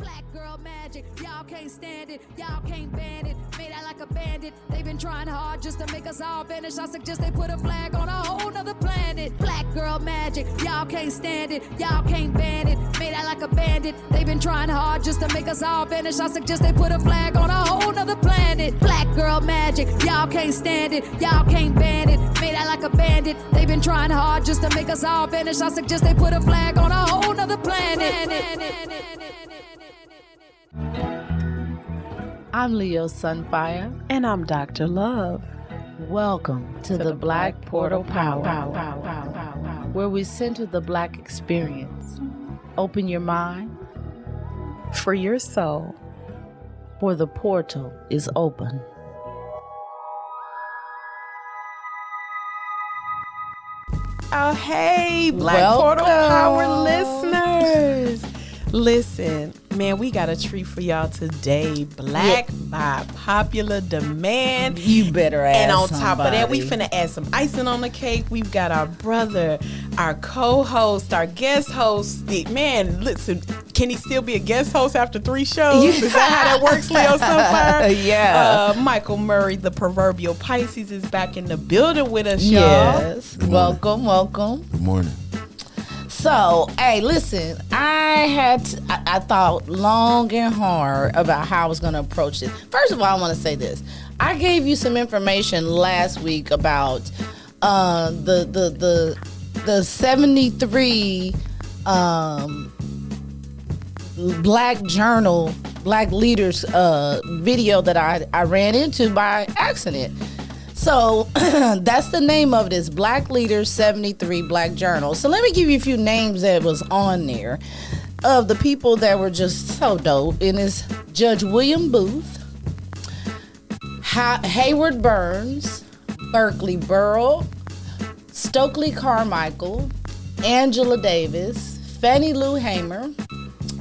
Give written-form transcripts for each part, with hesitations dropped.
Black girl magic, y'all can't stand it, y'all can't ban it. Made out like a bandit, they've been trying hard just to make us all vanish. I suggest they put a flag on a whole nother planet. Black girl magic, y'all can't stand it, y'all can't ban it. Made out like a bandit, they've been trying hard just to make us all vanish. I suggest they put a flag on a whole nother planet. Black girl magic, y'all can't stand it, y'all can't ban it. Made out like a bandit, they've been trying hard just to make us all vanish. I suggest they put a flag on a whole nother planet. I'm Leo Sunfire. And I'm Dr. Love. Welcome to the Black Portal Power, where we center the Black experience. Open your mind, For your soul. for the portal is open. Oh, hey, Black Portal Power listeners. Listen, man, we got a treat for y'all today. Black by popular demand. You better ask And on top of that, we somebody. finna add some icing on the cake. We've got our brother, our co-host, our guest host. Man, listen, can he still be a guest host after 3 shows? Is that how that works, Leo Sunfire? Yeah. Michael Murray, the proverbial Pisces, is back in the building with us, y'all. Yes. Good morning. Welcome. Good morning. So, hey, listen, I thought long and hard about how I was going to approach this. First of all, I want to say this. I gave you some information last week about the 73 Black leaders video that I ran into by accident. So that's the name of this, Black Leaders 73 Black Journal. So let me give you a few names that was on there of the people that were just so dope. And it's Judge William Booth, Hayward Burns, Berkeley Burrell, Stokely Carmichael, Angela Davis, Fannie Lou Hamer,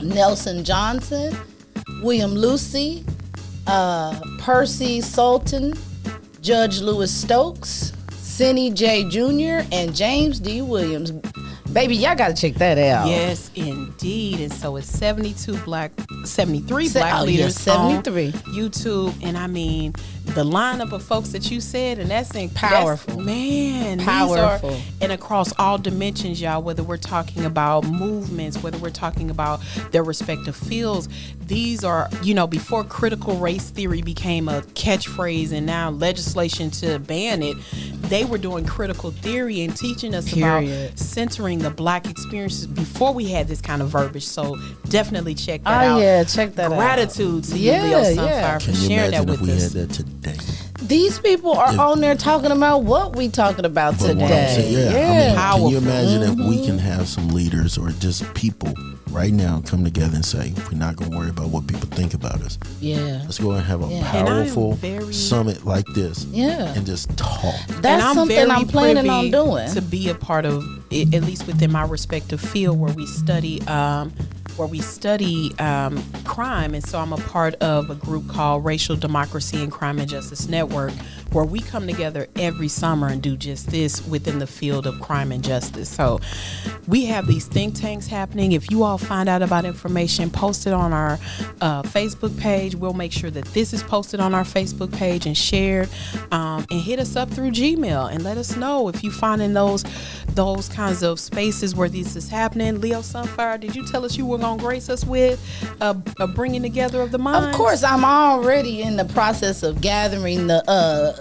Nelson Johnson, William Lucy, Percy Sultan, Judge Louis Stokes, Sidney J. Jr., and James D. Williams. Baby, y'all got to check that out. Yes, indeed. And so it's 73 Black leaders yeah, 73. on YouTube. And I mean, the lineup of folks that you said, and that's Powerful. Man, Powerful. These are, and across all dimensions, y'all, whether we're talking about movements, whether we're talking about their respective fields, these are, before critical race theory became a catchphrase and now legislation to ban it, they were doing critical theory and teaching us about centering the Black experiences before we had this kind of verbiage. So definitely check that out. Oh, yeah, check that out. Gratitude to you, Leo Sunfire, for Can you sharing that imagine if with we us. had that today? These people are on there talking about what we talking about But what I'm today. saying, Yeah. I mean, can Powerful. you imagine if we can have some leaders or just people right now come together and say, we're not going to worry about what people think about us. Yeah. Let's go and have a Yeah. And I am powerful very- summit like this Yeah. and just talk. That's And I'm something very I'm planning on privy doing. to be a part of, at least within my respective field, where we study crime. And so I'm a part of a group called Racial Democracy and Crime and Justice Network, where we come together every summer and do just this within the field of crime and justice. So we have these think tanks happening. If you all find out about information, post it on our Facebook page. We'll make sure that this is posted on our Facebook page and shared, and hit us up through Gmail and let us know if you find in those kinds of spaces where this is happening. Leo Sunfire, did you tell us you were going to grace us with a bringing together of the minds? Of course, I'm already in the process of gathering the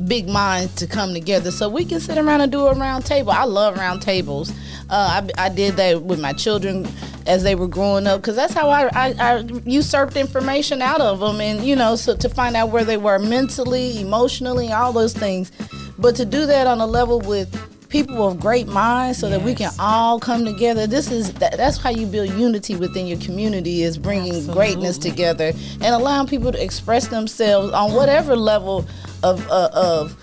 big minds to come together so we can sit around and do a round table. I love round tables. I did that with my children as they were growing up because that's how I usurped information out of them, and so to find out where they were mentally, emotionally, all those things. But to do that on a level with people of great minds so that we can all come together. That's how you build unity within your community, is bringing greatness together and allowing people to express themselves on whatever level of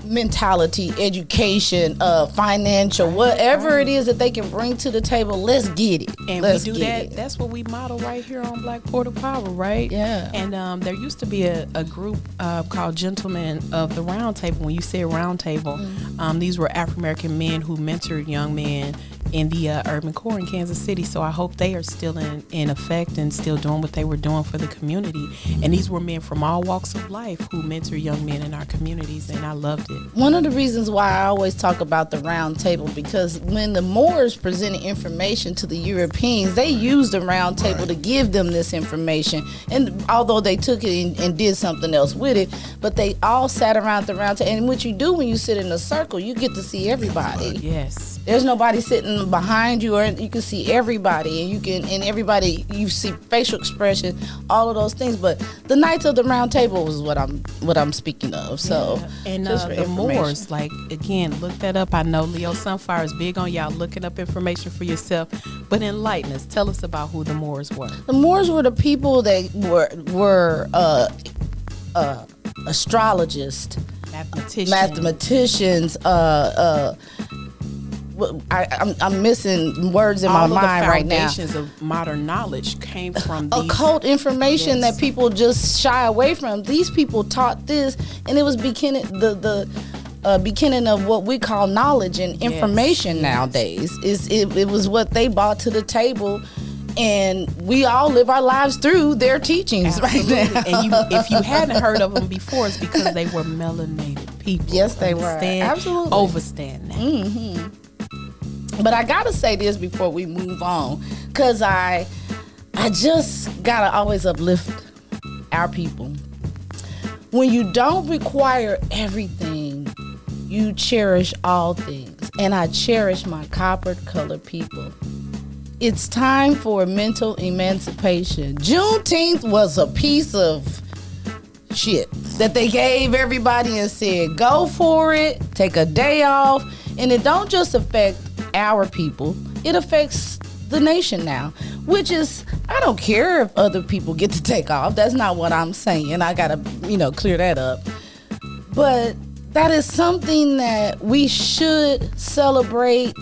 mentality, education, financial, whatever it is that they can bring to the table. Let's get it. And Let's we do get that. it. That's what we model right here on Black Portal Power, right? Yeah. And there used to be a group called Gentlemen of the Round Table. When you say round table, these were African American men who mentored young men in the urban core in Kansas City. So I hope they are still in effect and still doing what they were doing for the community. And these were men from all walks of life who mentor young men in our communities, and I loved it. One of the reasons why I always talk about the round table, because when the Moors presented information to the Europeans, they used the round table to give them this information. And although they took it and did something else with it, but they all sat around the round table. And what you do when you sit in a circle, you get to see everybody. Yes. There's nobody sitting behind you, or you can see everybody, and everybody, you see facial expression, all of those things. But the Knights of the Round Table is what I'm speaking of. So yeah. And just for the information. Moors, like, again, look that up. I know Leo Sunfire is big on y'all looking up information for yourself, but enlighten us. Tell us about who the Moors were. The Moors were the people that were astrologists, mathematicians. I'm missing words in my mind right now. All the foundations of modern knowledge came from these occult information that people just shy away from. These people taught this, and it was beginning of what we call knowledge and information nowadays. It was what they brought to the table. And we all live our lives through their teachings. Absolutely. Right now. And if you hadn't heard of them before, it's because they were melanated people. Yes, they were. Absolutely. Overstand that. Mm-hmm. But I gotta say this before we move on, because I just gotta always uplift our people. When you don't require everything, you cherish all things. And I cherish my copper-colored people. It's time for mental emancipation. Juneteenth was a piece of shit that they gave everybody and said, go for it, take a day off. And it don't just affect our people, it affects the nation now, which is, I don't care if other people get to take off. That's not what I'm saying. I gotta, clear that up. But that is something that we should celebrate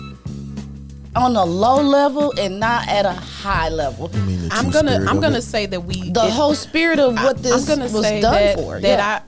on a low level and not at a high level. I'm gonna say that whole spirit of what this was done for.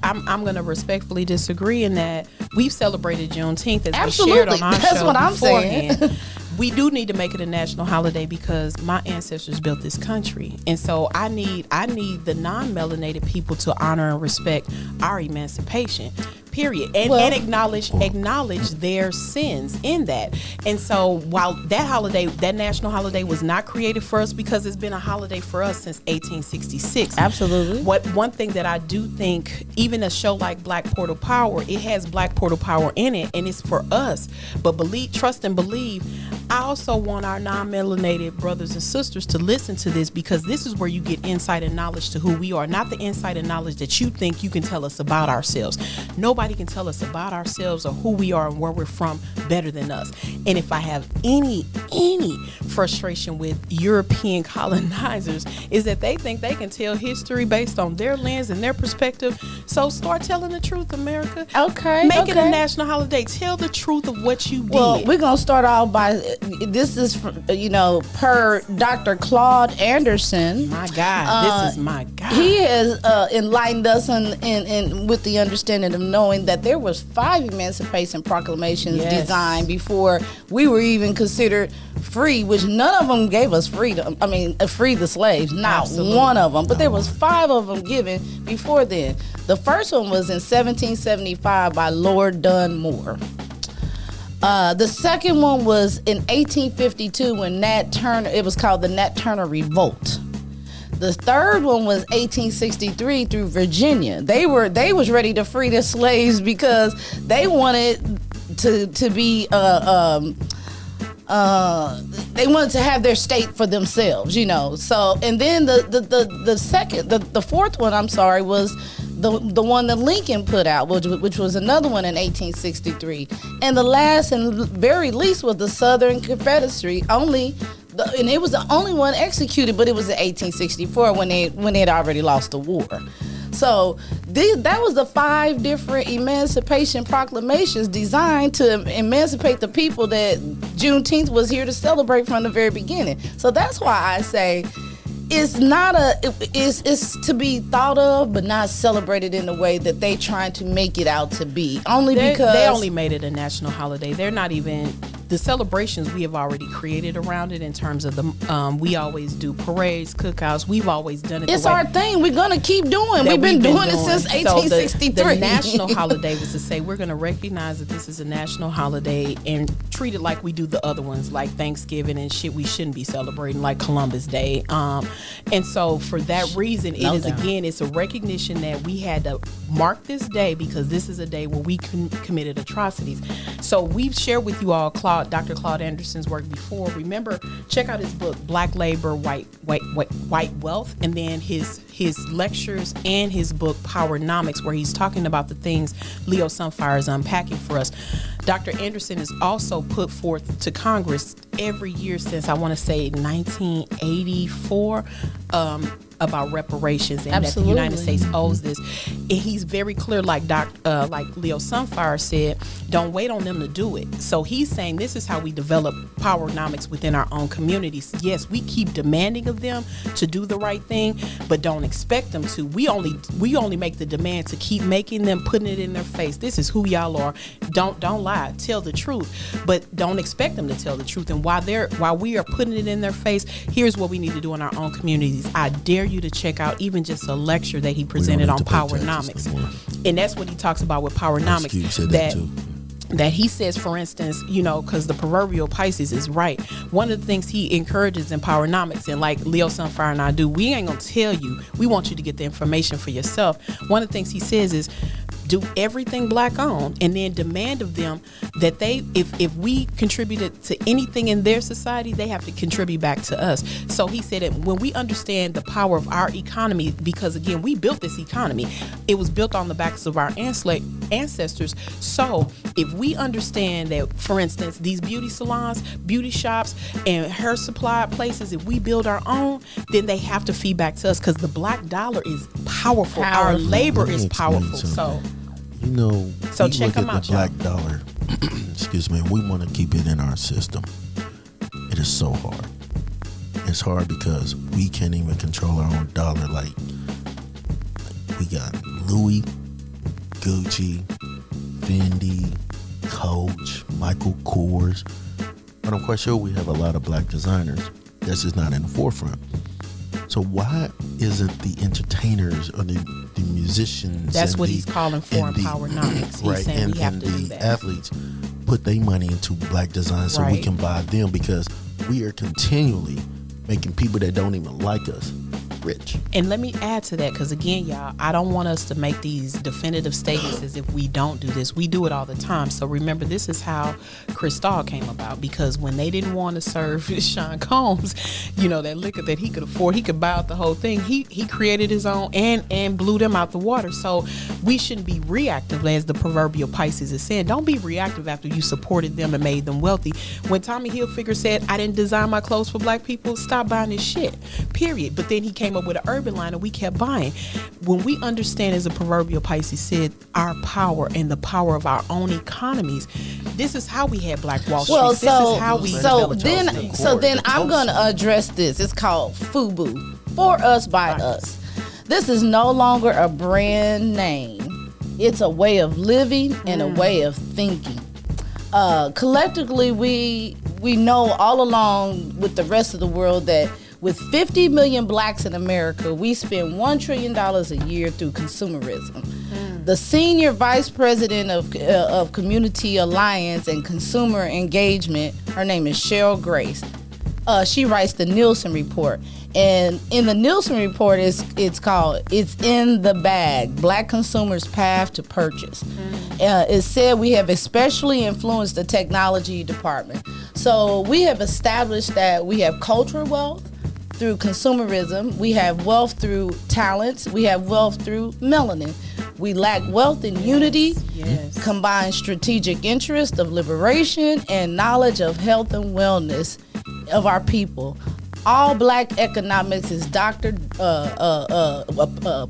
I'm gonna respectfully disagree in that we've celebrated Juneteenth as Absolutely. We shared on our That's show what I'm beforehand. saying. We do need to make it a national holiday because my ancestors built this country, and so I need the non-melanated people to honor and respect our emancipation. Period. And acknowledge their sins in that. And so while that national holiday was not created for us, because it's been a holiday for us since 1866. Absolutely. One thing that I do think, even a show like Black Portal Power, it has Black Portal Power in it, and it's for us. But trust and believe, I also want our non-melanated brothers and sisters to listen to this, because this is where you get insight and knowledge to who we are, not the insight and knowledge that you think you can tell us about ourselves. Nobody can tell us about ourselves or who we are and where we're from better than us. And if I have any frustration with European colonizers, is that they think they can tell history based on their lens and their perspective. So start telling the truth, America. Okay. Make it a national holiday. Tell the truth of what you did. Well, we're going to start off by, this is, per Dr. Claude Anderson. My God, this is my God. He has enlightened us in with the understanding of knowing that there was 5 emancipation proclamations designed before we were even considered free, which none of them gave us freedom. I mean, free the slaves, not Absolutely. One of them. But there was 5 of them given before then. The first one was in 1775 by Lord Dunmore. The second one was in 1852 when Nat Turner, it was called the Nat Turner Revolt. The third one was 1863 through Virginia. They was ready to free the slaves because they wanted to be they wanted to have their state for themselves, So, and then the fourth one, was the one that Lincoln put out, which was another one in 1863. And the last and very least was the Southern Confederacy, and it was the only one executed, but it was in 1864 when they had already lost the war. So that was the 5 different emancipation proclamations designed to emancipate the people that Juneteenth was here to celebrate from the very beginning. So that's why I say it's to be thought of, but not celebrated in the way that they trying to make it out to be. Because they only made it a national holiday. They're not even the celebrations we have already created around it in terms of the we always do parades, cookouts. We've always done it. It's our thing. We're gonna keep doing. We've been doing it since 1863. So the national holiday was to say we're gonna recognize that this is a national holiday and treat it like we do the other ones, like Thanksgiving and shit we shouldn't be celebrating, like Columbus Day. And so for that reason, it's a recognition that we had to mark this day because this is a day where we committed atrocities. So we've shared with you all Dr. Claude Anderson's work before. Remember, check out his book, Black Labor, White Wealth, and then his lectures and his book, Powernomics, where he's talking about the things Leo Sunfire is unpacking for us. Dr. Anderson has also put forth to Congress every year since, I want to say, 1984, about reparations and that the United States owes this. And he's very clear, like Leo Sunfire said, don't wait on them to do it. So he's saying this is how we develop powernomics within our own communities. Yes, we keep demanding of them to do the right thing, but don't expect them to. We only make the demand to keep making them, putting it in their face. This is who y'all are. Don't lie. Tell the truth, but don't expect them to tell the truth. And while we are putting it in their face, here's what we need to do in our own communities. I dare you to check out even just a lecture that he presented on Powernomics, and that's what he talks about with Powernomics. That he says, for instance, because the proverbial Pisces is right. One of the things he encourages in Powernomics, and like Leo Sunfire and I do, we ain't gonna tell you. We want you to get the information for yourself. One of the things he says is, do everything black owned, and then demand of them that they, if we contributed to anything in their society, they have to contribute back to us. So he said that when we understand the power of our economy, because again, we built this economy, it was built on the backs of our ancestors. So if we understand that, for instance, these beauty salons, beauty shops, and hair supply places, if we build our own, then they have to feed back to us, because the black dollar is powerful. Our labor is powerful. So check them out, the black dollar. Excuse me. We want to keep it in our system. It is so hard. It's hard because we can't even control our own dollar. Like we got Louis, Gucci, Fendi, Coach, Michael Kors, but I'm quite sure we have a lot of black designers. That's just not in the forefront. So why isn't the entertainers or the musicians? That's what he's calling for in Powernomics. He's saying we have to do that. The athletes put their money into black design so we can buy them, because we are continually making people that don't even like us rich. And let me add to that, because again, y'all, I don't want us to make these definitive statements as if we don't do this. We do it all the time. So remember, this is how Cristal came about, because when they didn't want to serve Sean Combs, that liquor that he could afford, he could buy out the whole thing. He created his own and blew them out the water. So we shouldn't be reactive, as the proverbial Pisces is saying. Don't be reactive after you supported them and made them wealthy. When Tommy Hilfiger said, I didn't design my clothes for black people, stop buying this shit, period. But then he came up with an urban line and we kept buying. When we understand, as a proverbial Pisces said, our power and the power of our own economies, this is how we had Black Wall Street. This is how we then I'm gonna address this. It's called FUBU, for us by us. This is no longer a brand name. It's a way of living and a way of thinking. Collectively, we know all along with the rest of the world that with 50 million blacks in America, we spend $1 trillion a year through consumerism. The senior vice president of Community Alliance and Consumer Engagement, her name is Cheryl Grace. She writes the Nielsen Report. And in the Nielsen Report, it's called It's in the Bag, Black Consumers' Path to Purchase. It said we have especially influenced the technology department. So we have established that we have cultural wealth through consumerism. We have wealth through talents. We have wealth through melanin. We lack wealth in unity, combined strategic interest of liberation, and knowledge of health and wellness of our people. All Black Economics is a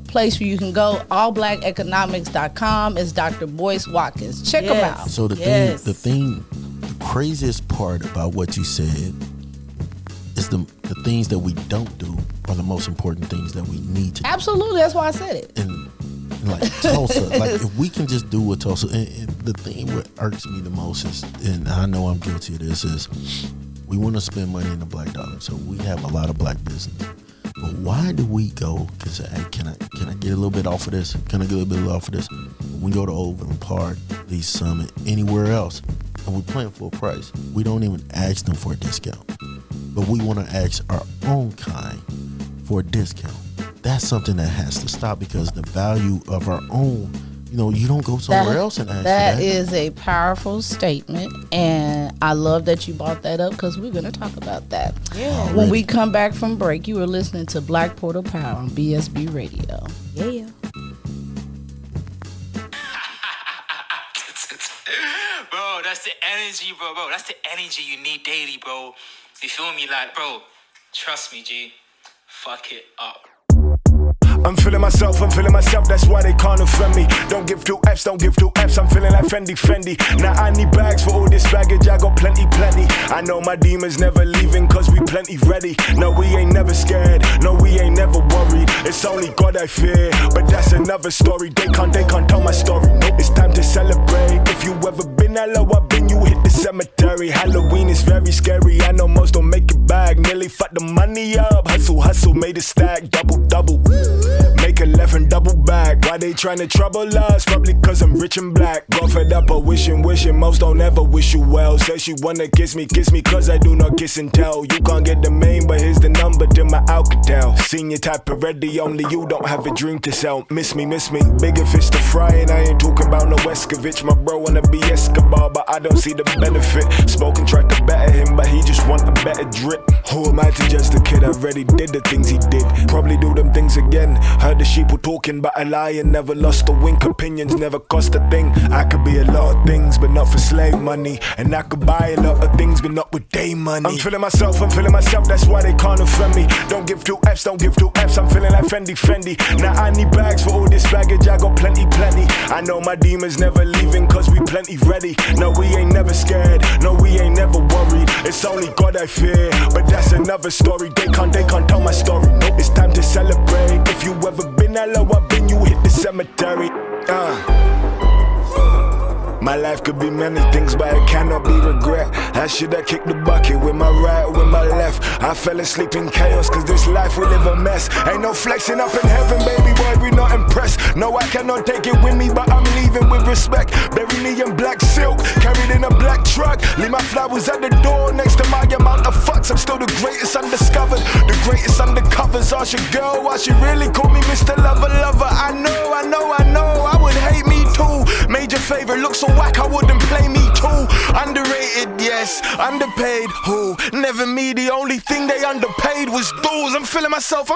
place where you can go. allblackeconomics.com is Dr. Boyce Watkins. Check them out. So the craziest part about what you said is the things that we don't do are the most important things that we need to do. Absolutely, that's why I said it. And like Tulsa. Like if we can just do what Tulsa. And the thing what irks me the most is, and I know I'm guilty of this, is we want to spend money in the black dollar. So we have a lot of black business. But why do we go? Cause hey, can I get a little bit off of this? Can I get a little bit off of this? We go to Overland Park, Lee Summit, anywhere else, and we're paying full price. We don't even ask them for a discount, but we want to ask our own kind for a discount. That's something that has to stop, because the value of our own, you don't go somewhere else and ask for that. That is a powerful statement, and I love that you brought that up, because we're going to talk about that. Yeah. When we come back from break, you are listening to Black Portal Power on BSB Radio. Yeah. Bro, that's the energy, bro. That's the energy you need daily, bro. You feel me? Like, bro, trust me, G. Fuck it up. I'm feeling myself, that's why they can't offend me. Don't give two F's, I'm feeling like Fendi. Now I need bags for all this baggage, I got plenty. I know my demons never leaving, cause we plenty ready. No, we ain't never scared, no, we ain't never worried. It's only God I fear, but that's another story. They can't tell my story. It's time to celebrate. If you ever been that low, I've been, you hit the cemetery. Halloween is very scary, I know most don't make it back. Nearly fucked the money up, hustle, made it stack, double. Make 11 double back. Why they tryna trouble us? Probably cause I'm rich and black. Got fed up of wishing. Most don't ever wish you well. Say she wanna kiss me cause I do not kiss and tell. You can't get the main, but here's the number to my Alcatel. Senior type of ready, only you don't have a dream to sell. Miss me. Bigger fish to fry, and I ain't talking about no Escovitch. My bro wanna be Escobar, but I don't see the benefit. Spoken tried to better him, but he just want a better drip. Who am I to judge the kid? I already did the things he did. Probably do them things again. Heard the sheep were talking, but a lion never lost a wink. Opinions never cost a thing. I could be a lot of things, but not for slave money. And I could buy a lot of things, but not with day money. I'm feeling myself, that's why they can't offend me. Don't give two F's, I'm feeling like Fendi. Now I need bags for all this baggage, I got plenty. I know my demons never leaving, cause we plenty ready. No, we ain't never scared, no, we ain't never worried. It's only God I fear, but that's another story. They can't tell my story. It's time to celebrate. If you ever been that low, I've been, you hit the cemetery. My life could be many things, but it cannot be regret. I should have kicked the bucket with my right or with my left. I fell asleep in chaos, cause this life we live a mess. Ain't no flexing up in heaven, baby boy, we not impressed. No, I cannot take it with me, but I'm leaving with respect. Bury me in black silk, carried in a black truck. Leave my flowers at the door next to my amount of fucks. I'm still the greatest undiscovered, the greatest undercovers. Ask your girl why she really call me Mr. Lover. I know, I would hate me too. Major favorite, look so whack, I wouldn't play me too. Underrated, yes, underpaid, who? Never me, the only thing they underpaid was dues. I'm feeling myself,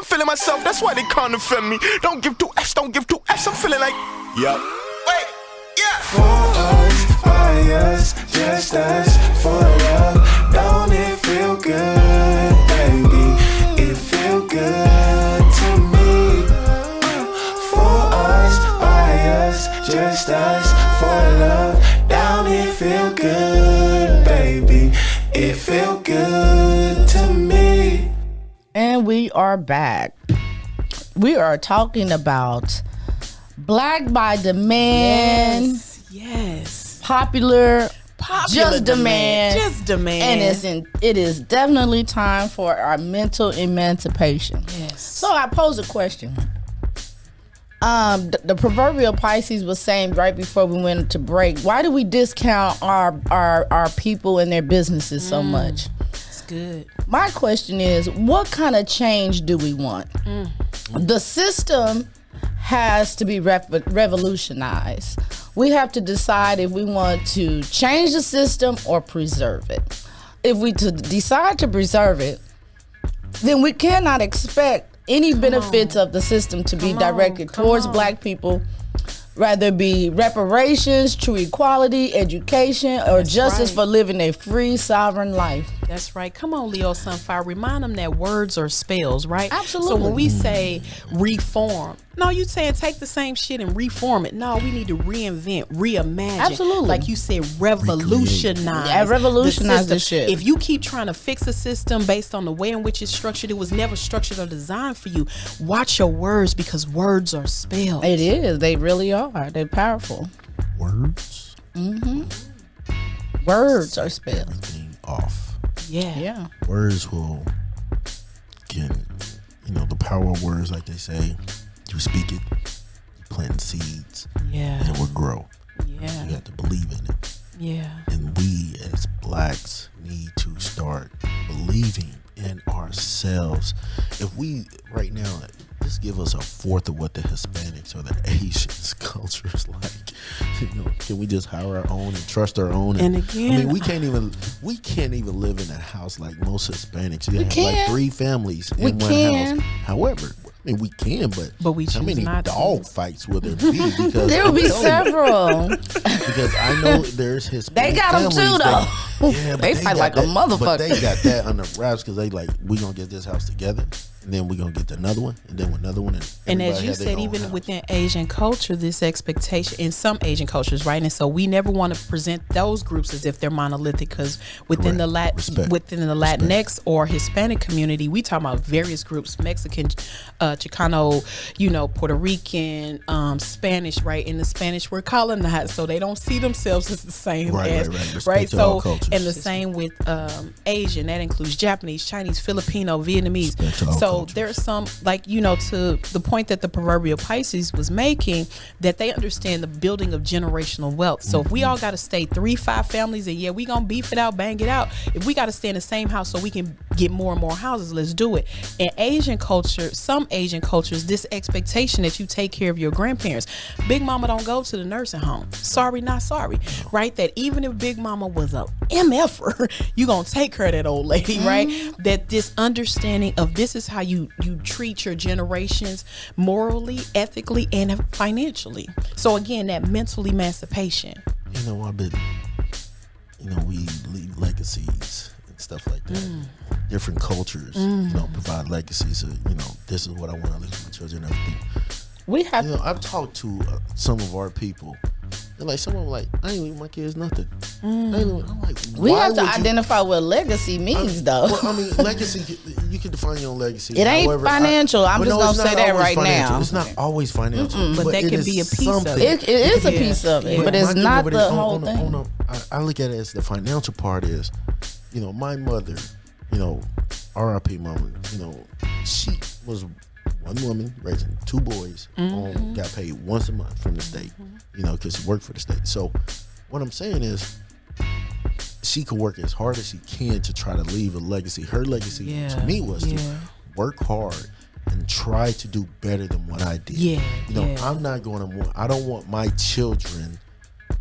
that's why they can't offend me. Don't give two F's, I'm feeling like, yup. Wait, yeah. For us, by us, just us, for love. Don't it feel good, baby? It feel good to me. For us, by us, just us, for love. Don't it feel good, baby? It feel good to me. And we are back. We are talking about Black by Demand. Yes. Popular just demand. And it is definitely time for our mental emancipation. Yes. So I pose a question. The proverbial Pisces was saying right before we went to break, why do we discount our people and their businesses so much? It's good. My question is, what kind of change do we want? The system has to be revolutionized. We have to decide if we want to change the system or preserve it. If we decide to preserve it, then we cannot expect any benefits of the system to be directed towards black people, whether it be reparations, true equality, education, or justice for living a free, sovereign life. That's right. Come on, Leo Sunfire. Remind them that words are spells, right? Absolutely. So when we say reform, no, you saying take the same shit and reform it. No, we need to reinvent, reimagine. Absolutely. Like you said, revolutionize. Yeah, revolutionize the this system. shit. If you keep trying to fix a system based on the way in which it's structured, it was never structured or designed for you. Watch your words, because words are spells. It is. They really are. They're powerful. Words. Words are spells. Everything off. Yeah. Words the power of words, like they say, you speak it, you plant seeds, Yeah. and it will grow. Yeah. You have to believe in it. Yeah. And we as blacks need to start believing in ourselves. If we right now just give us a fourth of what the Hispanics or the Asians culture is like, can we just hire our own and trust our own? And again, I mean, we can't even live in a house like most Hispanics. You have can. like 3 families We in one can. house. However, I mean, we can, but we how choose many not to. dog fights will there be? Because There will be several. because I know there's Hispanic They got 'em families too, that- though. Yeah, but They fight got like a that- motherfucker. But they got that under wraps because they like, we gonna get this house together, and then we gonna get another one, and then another one, And as everybody you have their said, own even house. within Asian culture, this expectation in some Asian cultures, right? And so we never want to present those groups as if they're monolithic, because within Correct. Respect. within the Latinx or Hispanic community, we talk about various groups: Mexican, Chicano, Puerto Rican, Spanish, right? In the Spanish, we're colonized, so they don't see themselves as the same Right. Respect to all So, cultures. and the same with Asian, that includes Japanese, Chinese, Filipino, Vietnamese. Respect to all So cultures. there's some, to the point that the proverbial Pisces was making, that they understand the building of generational wealth. So if we all got to stay 3-5 families, and we gonna beef it out, bang it out. If we got to stay in the same house so we can get more and more houses, let's do it. In Asian culture, some Asian cultures, this expectation that you take care of your grandparents. Big Mama don't go to the nursing home. Sorry, not sorry, right? That even if Big Mama was a MFer, you gonna take care of that old lady, right? That this understanding of this is how you treat your generations morally, ethically, and financially. So again, that mental emancipation. I've been, we leave legacies and stuff like that. Different cultures, provide legacies. This is what I want to leave my children. Everything. We have I've talked to some of our people. They're like, some of them like, I ain't leaving my kids nothing. I'm like, we why have to would you- identify what legacy means, though. Well, I mean, legacy, you can define your own legacy. It ain't financial. I'm but just no, gonna it's say not that always right financial. now. It's not always financial. But that it can is be a piece of something. It is a Yeah. piece of it, Yeah. but My it's thing not of it the is, whole thing. I look at it as the financial part is, my mother, R.I.P. mama, she was one woman raising 2 boys, got paid once a month from the state, because she worked for the state. So what I'm saying is, she could work as hard as she can to try to leave a legacy. Her legacy to me was to work hard and try to do better than what I did. I'm not going to I don't want my children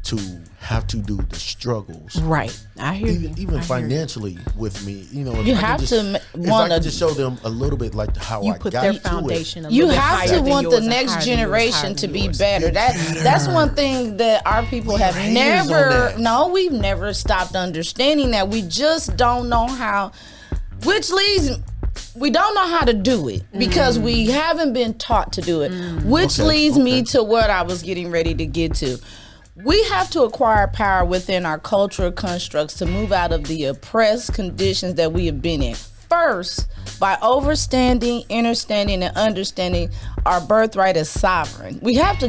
to have to do the struggles. Right. I hear you. Even I hear financially with me, if You I have could to if I wanna- could just show them a little bit like how you I put got their to foundation it. a You little bit have higher to than want yours the and next higher than yours, generation higher to than be yours. better. That's one thing that our people have haters on never. that. No, we've never stopped understanding that. We just don't know how, which leads. We don't know how to do it because we haven't been taught to do it, which leads me to what I was getting ready to get to. We have to acquire power within our cultural constructs to move out of the oppressed conditions that we have been in. First, by understanding, and understanding our birthright as sovereign. We have to,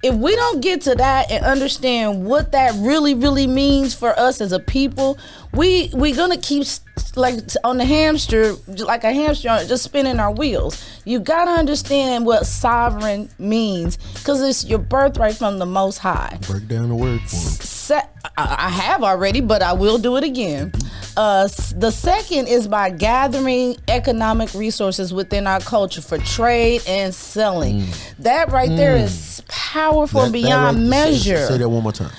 if we don't get to that and understand what that really, really means for us as a people, we're gonna keep like on the hamster, like a hamster, just spinning our wheels. You gotta understand what sovereign means, because it's your birthright from the Most High. Break down the word for them. I have already, but I will do it again. The second is by gathering economic resources within our culture for trade and selling. That right there is powerful beyond measure. Say that one more time.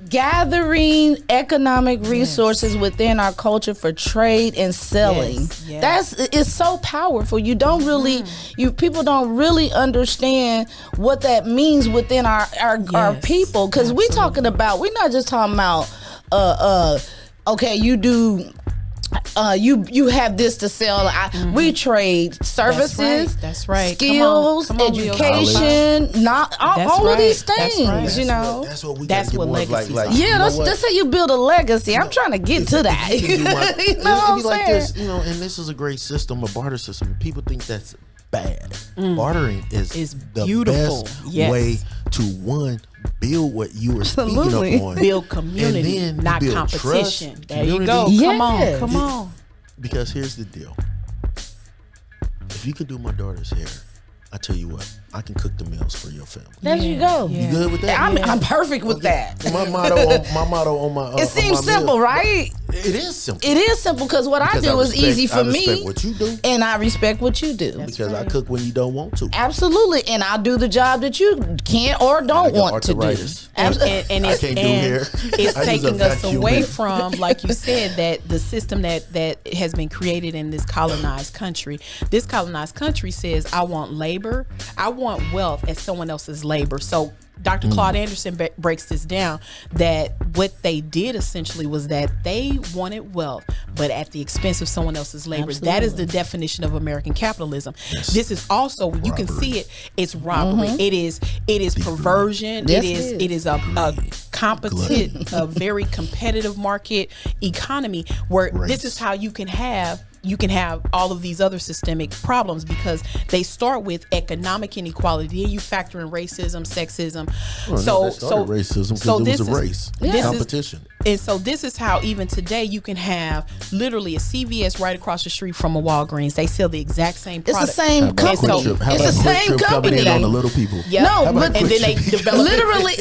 Gathering economic resources within our culture for trade and selling. Yes. It's so powerful. You don't really, people don't really understand what that means within our people, because we're not just talking about okay, you do you have this to sell. We trade services. That's right. Skills, Come on, education, not all of these things. Right. You know, that's what we. That's gotta what get more of, legacies like, are. yeah, that's how you build a legacy. I'm trying to get to that. You know what I'm like saying? this, you know, and this is a great system, a barter system. People think that's bad. Bartering is the beautiful. best Yes. way to build what you are Absolutely. speaking up on. Build community, and then not build competition. Trust, There you community. go. Yes. Come on. Because here's the deal. If you could do my daughter's hair, I tell you what, I can cook the meals for your family. There you go. You good with that? I'm perfect with that. My motto on my It seems simple, right? It is simple. It is simple because what I do is easy for I me, respect what you do, and I respect what you do. because I cook when you don't want to. Absolutely, and I'll do the job that you can't or don't want to do. arthritis. And I it's, can't do and hair. it's I use a taking us vacuum away cleaner. from, like you said, that the system that has been created in this colonized country. This colonized country says, I want labor, I want wealth as someone else's labor. So Dr. Claude Anderson breaks this down, that what they did essentially was that they wanted wealth, but at the expense of someone else's labor. Absolutely. That is the definition of American capitalism. This is also, you can see it, it's robbery. It is perversion. Yes, it is a competent, a very competitive market economy where this is how you can have all of these other systemic problems, because they start with economic inequality, and you factor in racism, sexism. Racism because it was a race competition. And so this is how even today you can have literally a CVS right across the street from a Walgreens. They sell the exact same It's product. the same company. How It's about the Quick same Trip coming company. in on the little people? Yep. No, How about but And then they develop literally,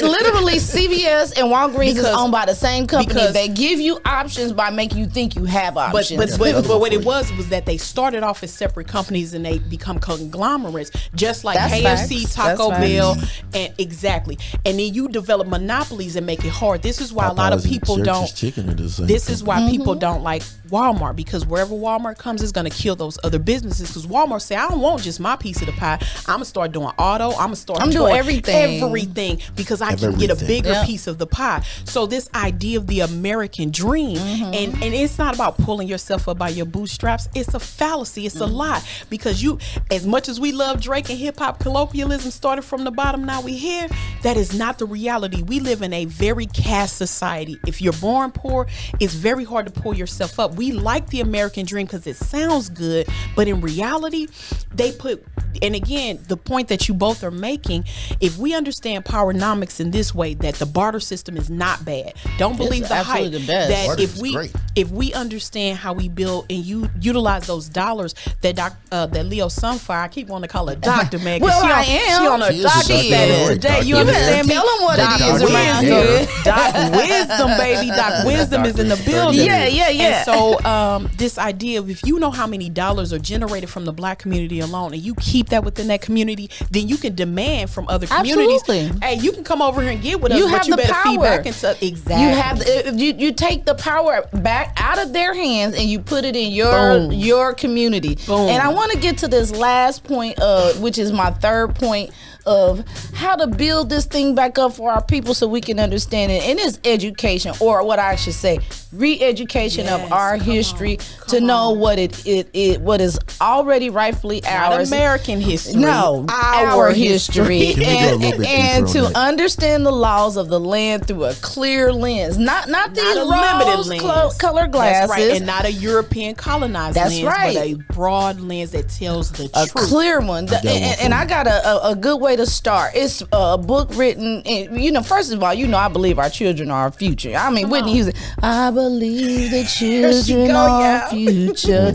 CVS and Walgreens is Because- owned by the same company. because- They give you options by making you think you have options. But what it was that they started off as separate companies and they become conglomerates, just like That's KFC, facts. Taco That's Bell, facts. and exactly. And then you develop monopolies and make it hard. This is why a lot of Popeyes and people Church's don't. Chicken are the same This is why Mm-hmm. people don't like Walmart, because wherever Walmart comes, is going to kill those other businesses. Because Walmart say, I don't want just my piece of the pie. I'm gonna start doing auto. I'm gonna start I'm doing everything. everything because I can get a Everything. bigger Yep. piece of the pie. So this idea of the American dream, Mm-hmm. and it's not about pulling yourself up by your bootstraps. It's a fallacy. It's a lie, because you, as much as we love Drake and hip hop colloquialism started from the bottom, now we here. That is not the reality. We live in a very caste society. If you're born poor, it's very hard to pull yourself up. We like the American dream because it sounds good, but in reality, they put, and again, the point that you both are making, if we understand powernomics in this way, that the barter system is not bad. Don't believe the hype. absolutely the best. That Barter if is we great. if we understand how we build and you utilize those dollars that that Leo Sunfire, I keep wanting to call her doctor, man. 'cause Well, she on, I am. She on her She is a doctor doctor. status Right, today. doctor. You You understand me? better tell 'em what it Doc is around Wisdom. here. Doc Wisdom, baby. Doc Wisdom is in the building. Yeah. And so this idea of, if you know how many dollars are generated from the Black community alone, and you keep that within that community, then you can demand from other communities. Absolutely. Hey, you can come over here and get with us, You but have you the better feed power. back into exactly. You have you take the power back out of their hands and you put it in your community. Boom. And I want to get to this last point, which is my third point of how to build this thing back up for our people so we can understand it. And it's education, or what I should say, re-education of Yes, our come history on, to come know on. what it what is already rightfully Not ours. American history. No, our history, Can we go a little bit and deeper to on that? understand the laws of the land through a clear lens, not these Not a limited rose lens. color glasses. That's right, and not a European colonized That's lens, right. but a broad lens that tells the A truth. clear one. And I got a good way to start. It's a book written, and, first of all, I believe our children are our future. I mean, Whitney Houston, I believe the children go, are yeah. our future.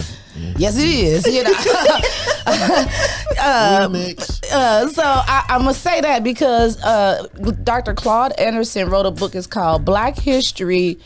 Yes, it is. Remix. So I'm gonna say that because Dr. Claude Anderson wrote a book. It's called Black History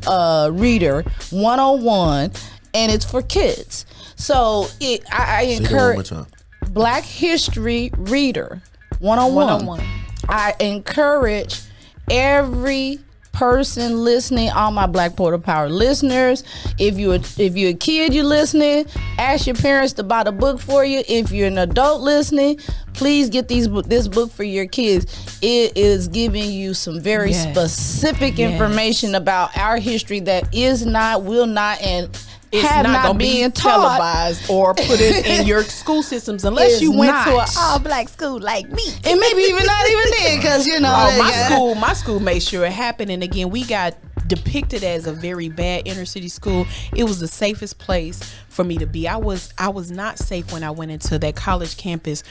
Reader 101, and it's for kids. So I Say that one more encourage time. Black History Reader 101. 101. I encourage every person listening, all my Black Portal Power listeners, if you're a kid, you're listening, ask your parents to buy the book for you. If you're an adult listening, please get this book for your kids. It is giving you some very specific information about our history that is not, will not, and It's have not not gonna be been taught. televised or put it in your school systems unless It's you went to an not. all-black school like me. And maybe even not even then, because you know. Oh, they got- my school made sure it happened. And again, we got depicted as a very bad inner city school. It was the safest place for me to be. I was not safe when I went into that college campus,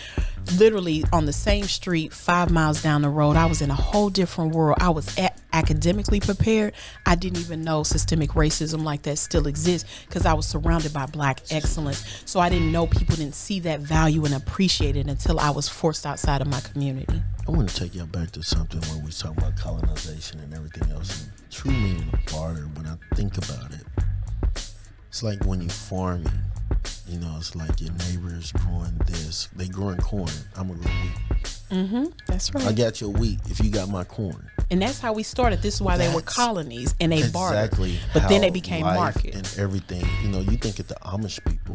literally on the same street 5 miles down the road. I was in a whole different world. I was academically prepared. I didn't even know systemic racism like that still exists because I was surrounded by black excellence. So I didn't know people didn't see that value and appreciate it until I was forced outside of my community. I want to take y'all back to something when we talk about colonization and everything else. And true meaning of barter, when I think about it, it's like when you farming. You know, it's like your neighbor's growing this. They growing corn. I'm going to grow wheat. That's right. I got your wheat if you got my corn. And that's how we started. This is why they were That's colonies and they bartered. Exactly. But then how they became life market. and everything. You know, you think of the Amish people.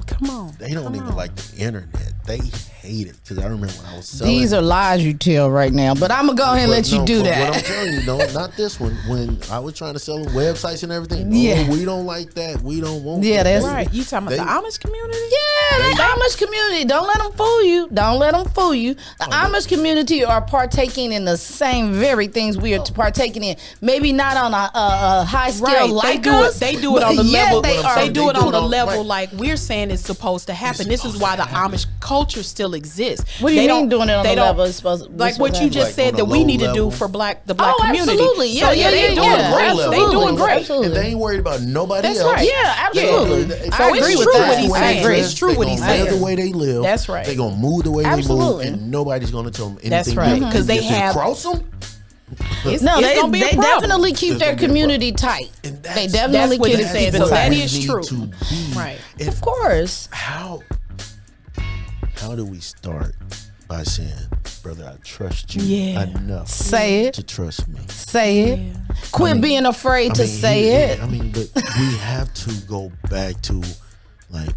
Come on. They don't even like the internet. They hate it because I remember when I was selling. These are lies you tell right now, but I'm gonna go ahead and let you do but that. What I'm telling you, no, not this one. When I was trying to sell them websites and everything, Yeah. we don't like that. We don't want Yeah, that. that's Right. You talking about the Amish community? Yeah, the Amish community. Don't let them fool you. Don't let them fool you. The Amish community are partaking in the same very things we are partaking in. Maybe not on a high scale like us. They do it on the but yeah, level. They They do it on the level right. like we're saying it's supposed to happen. This is why the Amish culture still exists. What do you They mean don't- doing it on they the don't- level it's supposed to like what you just Like said on that a we low need to do level. for the black community. Absolutely. Yeah, So, yeah, they yeah, doing yeah. great. Absolutely. They doing great. Absolutely. And they ain't worried about nobody That's else. right. Yeah, absolutely. They- So it's agree with true that. what he's the way saying. they dress, It's true they what gonna he's live saying. the way they live. That's right. They gonna move the way Absolutely. they move, and nobody's gonna tell them anything. That's right. different. 'Cause they If have- cross them. It's No, gonna be a they problem. definitely keep It's their gonna be a community tight. And They that's- definitely That's what keep he it said. tight. So that we is need true. to be. Right. Of course. How do we start by saying, brother, I trust you Yeah. enough Say it. to trust me? Say it. Quit being afraid to say it. I mean, but we have to go back to, like,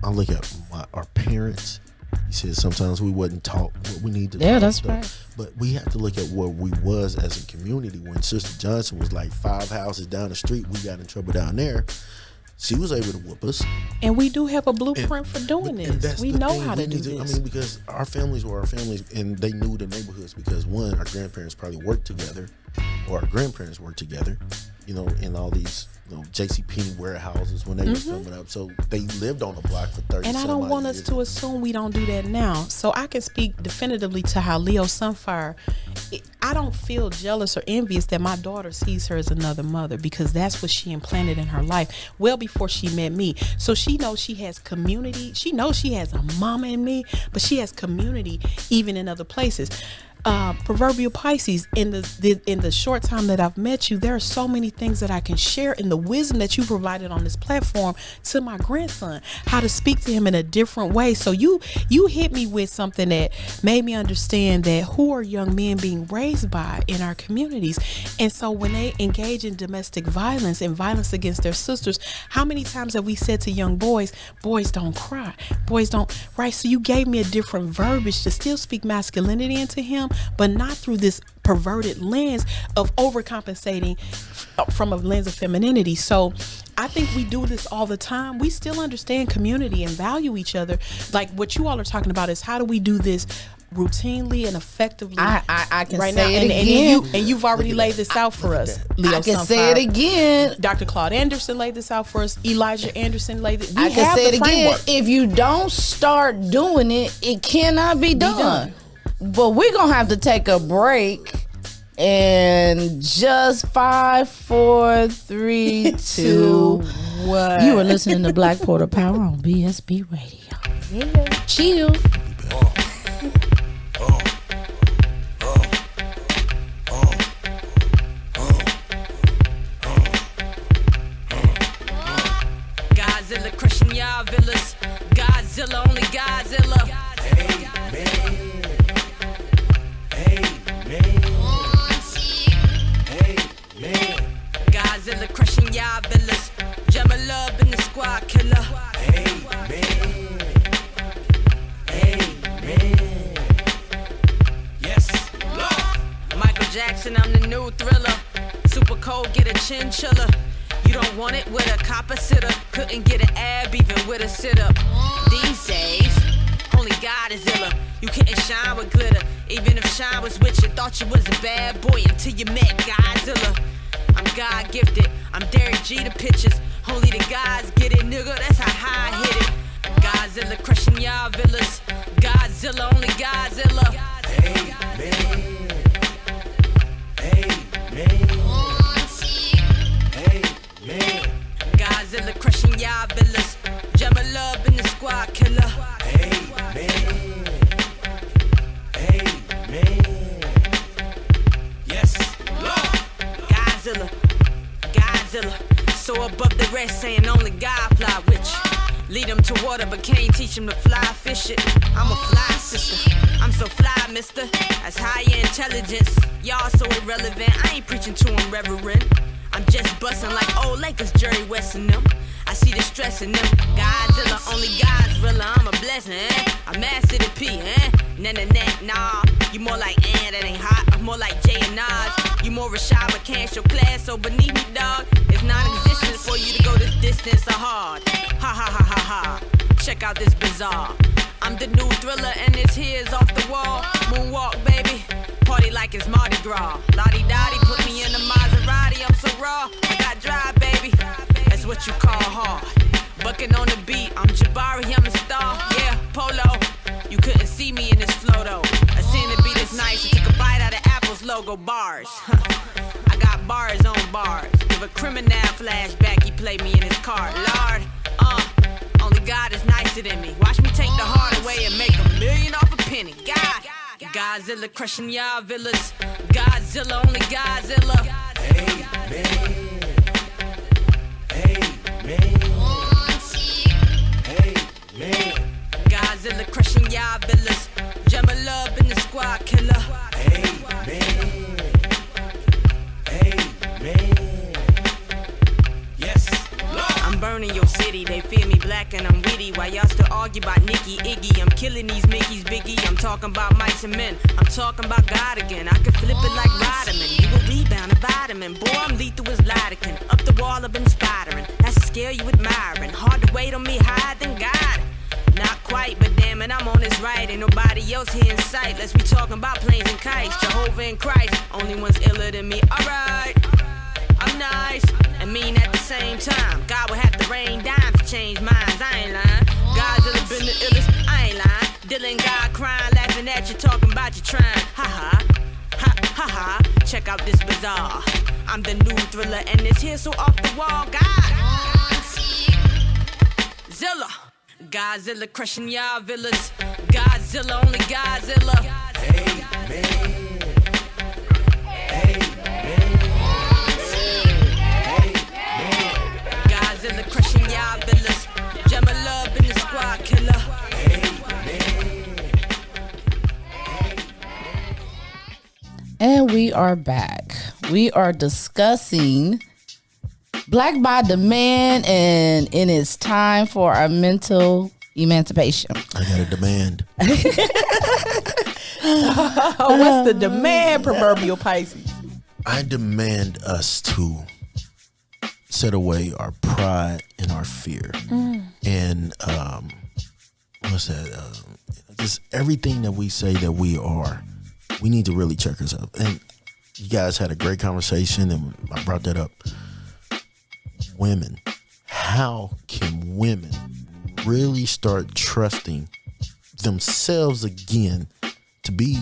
I look at our parents. He said sometimes we wasn't taught what we need to. Yeah, taught that's stuff. right. But we have to look at where we was as a community when Sister Johnson was like 5 houses down the street. We got in trouble down there. She was able to whoop us. And we do have a blueprint for doing And this. that's We the know thing. how We to do need this. I mean, because our families were our families, and they knew the neighborhoods. Because one, our grandparents probably worked together, or our grandparents worked together. You know, in all these JCPenney warehouses when they were coming up. So they lived on the block for 30. And I don't want us to assume we don't do that now. So I can speak definitively to how Leo Sunfire, I don't feel jealous or envious that my daughter sees her as another mother, because that's what she implanted in her life well before she met me. So she knows she has community. She knows she has a mama in me, but she has community even in other places. Proverbial Pisces, in the short time that I've met you, there are so many things that I can share in the wisdom that you provided on this platform to my grandson, how to speak to him in a different way. So you hit me with something that made me understand that who are young men being raised by in our communities. And so when they engage in domestic violence and violence against their sisters, how many times have we said to young boys don't cry, boys don't, right? So you gave me a different verbiage to still speak masculinity into him, but not through this perverted lens of overcompensating from a lens of femininity. So I think we do this all the time. We still understand community and value each other. Like what you all are talking about is how do we do this routinely and effectively? I can right say now, it and again. you've already laid this out for us. Leo I can Sunfire. say it again. Dr. Claude Anderson laid this out for us. Elijah Anderson laid it. I can say it again. If you don't start doing it, it cannot be done. But we're going to have to take a break. And just 5, 4, 3, 2. What? You are listening to Black Porter Power on BSB Radio. Yeah. Chill. Godzilla crushing y'all villas. Godzilla, only Godzilla. Godzilla crushing y'all villas. Gemma Love in the squad killer. Yes. Michael Jackson, I'm the new thriller. Super cold, get a chinchilla. You don't want it with a copper sitter. Couldn't get an ab even with a sit-up. These days, only God is iller. You couldn't shine with glitter. Even if shine was with you, thought you was a bad boy until you met Godzilla. I'm God gifted, I'm Derek G to pictures. Only the guys get it, nigga, that's how high I hit it. Godzilla crushing y'all villas. Godzilla, only Godzilla. Hey, man. Hey, man. Hey, man. Godzilla crushing y'all villas. Gemma Love in the squad killer. Hey, man. Hey, man. Yes, Lord. Godzilla, Godzilla. So above the rest, saying only God fly with you. Lead them to water, but can't teach them to fly fish it. I'm a fly sister, I'm so fly, mister. That's higher intelligence, y'all so irrelevant. I ain't preaching to them, reverend. I'm just busting like old Lakers, Jerry West and them. I see the stress in them. Godzilla, only God's realer. I'm a blessing, eh? I'm master to P, eh? Nah. You more like, that ain't hot. I'm more like Jay and Nas. You more Rashad, but can't show class, so beneath me, dog. It's non-existent for you to go this distance or hard. Ha ha ha ha ha. Check out this bizarre. I'm the new Thriller, and this here's off the wall. Moonwalk, baby. Party like it's Mardi Gras. Lottie-dottie, put me in a Maserati. I'm so raw. I got drive, baby. That's what you call hard. Bucking on the beat, I'm Jabari, I'm a star. Yeah, Polo. You couldn't see me in this flow though. I seen the beat is nice. I took a bite out of Apple's logo bars. I got bars on bars. Give a criminal flashback. He played me in his car. Lord, only God is nicer than me. Watch me take the heart away and make $1 million off a penny. God, Godzilla crushing y'all villas. Godzilla, only Godzilla. Hey, man. Hey, man. Hey, man. Godzilla crushing y'all villas. Gemma Love in the squad killer. Hey, man. Hey, man. Yes, Lord. I'm burning your city, they fear me black and I'm witty. While y'all still argue about Nicki, Iggy, I'm killing these Mickeys, Biggie. I'm talking about mice and men, I'm talking about God again. I can flip it like Rodman, you a rebound, a vitamin. Boy, I'm lethal as Lidocaine. Up the wall, I've been spiring. That's a scale you admiring. Hard to wait on me higher than God. Not quite, but damn it, I'm on this right. Ain't nobody else here in sight. Let's be talking about planes and kites. Jehovah and Christ, only one's iller than me. Alright, I'm nice and mean at the same time. God would have to rain dimes to change minds. I ain't lying. Godzilla been the illest. I ain't lying. Dylan God crying, laughing at you, talking about you trying. Ha ha, ha ha ha. Check out this bizarre. I'm the new Thriller, and this here so off the wall. God, Zilla. Godzilla crushing y'all villas. Godzilla, only Godzilla. Hey, man. Hey, man. Hey, man. Godzilla crushing y'all villas. Gemma Love in the squad killer. And we are back. We are discussing Black by Demand, and it is time for our mental emancipation. I got a demand. What's the demand, proverbial Pisces? I demand us to set away our pride and our fear. And what's that? Just everything that we say that we are, we need to really check ourselves. And you guys had a great conversation, and I brought that up. Women, how can women really start trusting themselves again to be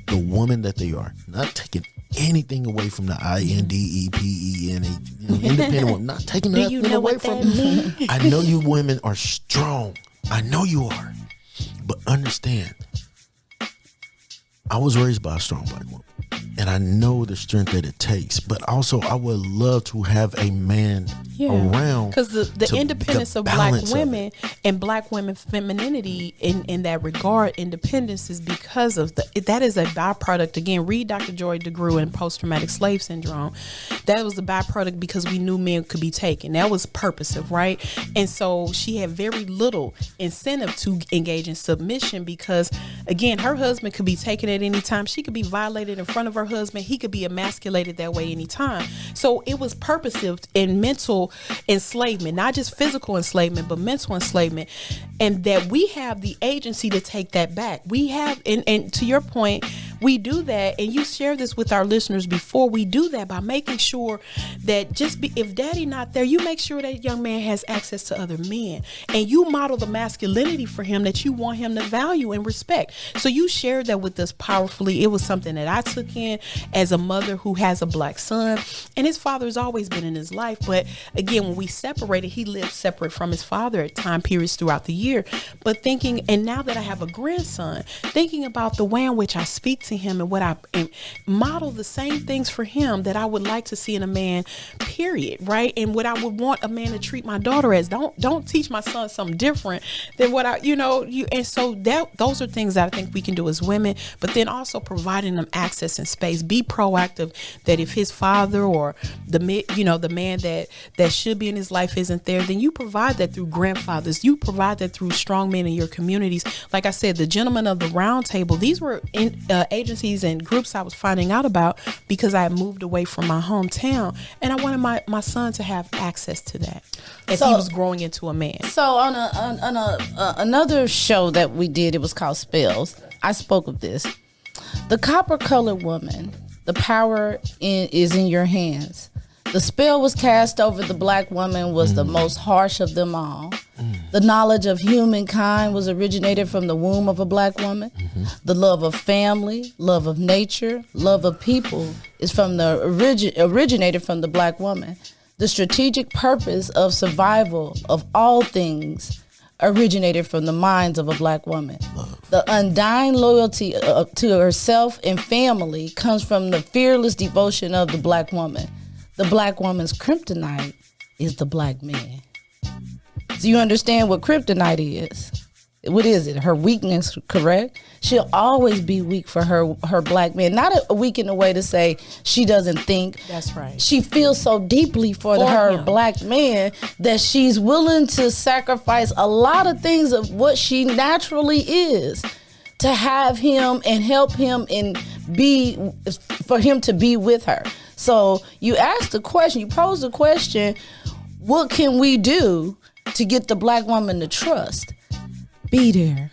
the woman that they are? Not taking anything away from the INDEPENA, independent woman. Not taking nothing away from them. I know you women are strong. I know you are. But understand, I was raised by a strong black woman, and I know the strength that it takes. But also, I would love to have a man around, because the independence of black women and black women femininity in that regard, independence is because of that is a byproduct. Again, read Dr. Joy DeGruy and post-traumatic slave syndrome. That was a byproduct because we knew men could be taken. That was purposive, right? And so she had very little incentive to engage in submission because, again, her husband could be taken at any time. She could be violated in front of her husband. He could be emasculated that way anytime. So it was purposive and mental enslavement, not just physical enslavement, but mental enslavement, and that we have the agency to take that back. We have, and to your point, we do that, and you share this with our listeners before. We do that by making sure that if daddy not there, you make sure that young man has access to other men, and you model the masculinity for him that you want him to value and respect. So you shared that with us powerfully. It was something that I took in as a mother who has a black son, and his father has always been in his life. But again, when we separated, he lived separate from his father at time periods throughout the year. But thinking, and now that I have a grandson, thinking about the way in which I speak to him and model the same things for him that I would like to see in a man, period, right? And what I would want a man to treat my daughter as. Don't teach my son something different than what and so those are things that I think we can do as women, but then also providing them access and space. Be proactive, that if his father or the man that should be in his life isn't there, then you provide that through grandfathers. You provide that through strong men in your communities. Like I said, the gentlemen of the round table, these were agencies and groups I was finding out about because I had moved away from my hometown, and I wanted my son to have access to that as he was growing into a man. So on another show that we did, it was called Spells, I spoke of this. The copper-colored woman, the power is in your hands. The spell was cast over the black woman was the most harsh of them all. The knowledge of humankind was originated from the womb of a black woman. The love of family, love of nature, love of people is from originated from the black woman. The strategic purpose of survival of all things originated from the minds of a black woman. The undying loyalty to herself and family comes from the fearless devotion of the black woman. The black woman's kryptonite is the black man. So you understand what kryptonite is? What is it? Her weakness, correct? She'll always be weak for her black man. Not a weak in a way to say she doesn't think. That's right. She feels so deeply for her him. black man that she's willing to sacrifice a lot of things of what she naturally is to have him and help him and for him to be with her. So you asked the question, you posed the question, what can we do to get the black woman to trust? Be there.